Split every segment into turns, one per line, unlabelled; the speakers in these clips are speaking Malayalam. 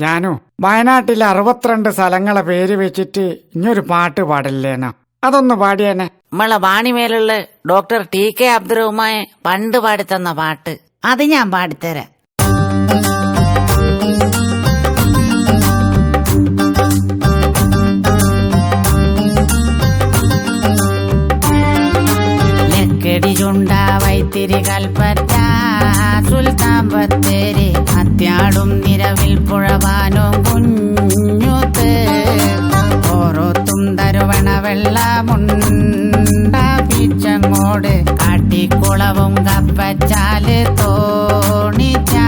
ജാനു, വയനാട്ടിലെ 62 സ്ഥലങ്ങളെ പേര് വെച്ചിട്ട് ഇനിയൊരു പാട്ട് പാടില്ലേനോ? അതൊന്ന് പാടിയേനെ.
നമ്മളെ വാണിമേലുള്ള ഡോക്ടർ TK അബ്ദുറഹ്മാൻ പണ്ട് പാടിത്തന്ന പാട്ട് അത് ഞാൻ പാടിത്തരാം. ലക്കടി ചുണ്ട വൈത്തിരി കൽപ്പറ്റ സുൽത്താൻ ബത്തേരി അത്യാടും നിരവിൽ പുഴവാനും കുഞ്ഞുത്ത് ഓരോത്തും തരുവണ വെള്ളമുണ്ട പീച്ചങ്ങോട് കാട്ടിക്കുളവും കപ്പച്ചാല് തോണിച്ചാൽ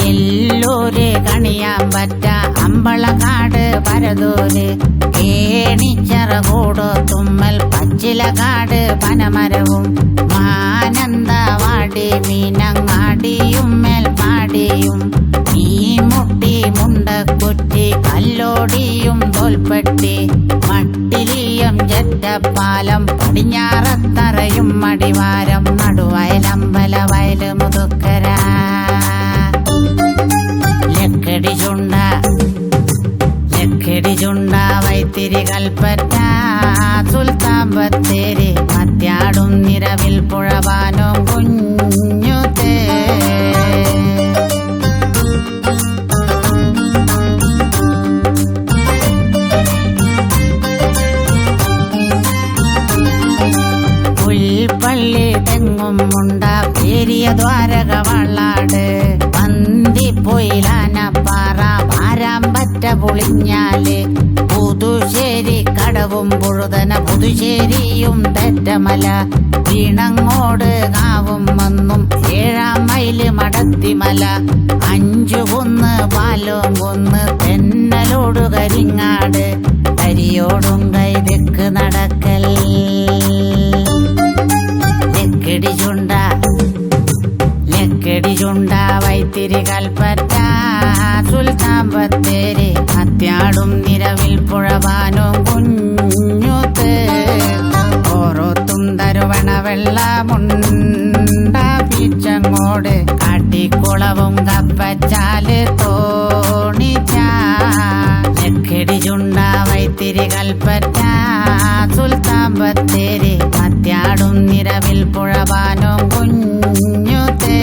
എല്ലൂര് കണിയാമ്പറ്റ അമ്പളക്കാട് പരതൂര് ഏണിച്ചറ കൂടോ തുമ്മൽ പച്ചിലക്കാട് പനമരവും മാനന്തവാടി മീനങ്ങാടിയും മേൽപ്പാടിയും മീമുട്ടി മുണ്ടക്കുറ്റി കല്ലോടിയും തോൽപ്പെട്ടി മട്ടിലിയം ജറ്റപ്പാലം പടിഞ്ഞാറത്തറയും മടിവാരം നടുവയലമ്പല വയല് മുതുക്കര ലക്കടി ചുണ്ട വൈത്തിരി കൽപ്പറ്റ സുൽത്താൻ ബത്തേരി മത്യാടും നിരവിൽ പുഴവാനും കുഞ്ഞുത്തേ പുൽപ്പള്ളി തെങ്ങും മുണ്ട പേരിയ ദ്വാരക വള്ളാട് പന്തിപ്പൊയിലാനപ്പാറ പാരാമ്പറ്റ പുളിഞ്ഞാല് പുതുശ്ശേരി കടവും പുഴുതന പുതുശ്ശേരിയും തെറ്റമല വീണങ്ങോട് കാവും വന്നും 7 മൈല് മടത്തിമല 5 കുന്ന് പാലോം കുന്ന് തെന്നലോട് കരിങ്ങാട് കരിയോടും കൈതെക്ക് നടക്കൽ ലക്കടി ചുണ്ട വൈത്തിരി കൽപ്പറ്റ സുൽത്താൻ ബത്തേരി അത്യാടും നിരവിൽ പുഴവാനും കുഞ്ഞുത്ത് ഓരോത്തും തരുവണ വെള്ളമുണ്ട പീച്ചങ്ങോട് കാട്ടിക്കുളവും കപ്പച്ചാല് തോണിച്ചാൽ ലക്കടി ചുണ്ട വൈത്തിരി കൽപ്പറ്റ സുൽത്താൻ ബത്തേരി മത്യാടും നിരവിൽ പുഴവാനും കുഞ്ഞുത്തേ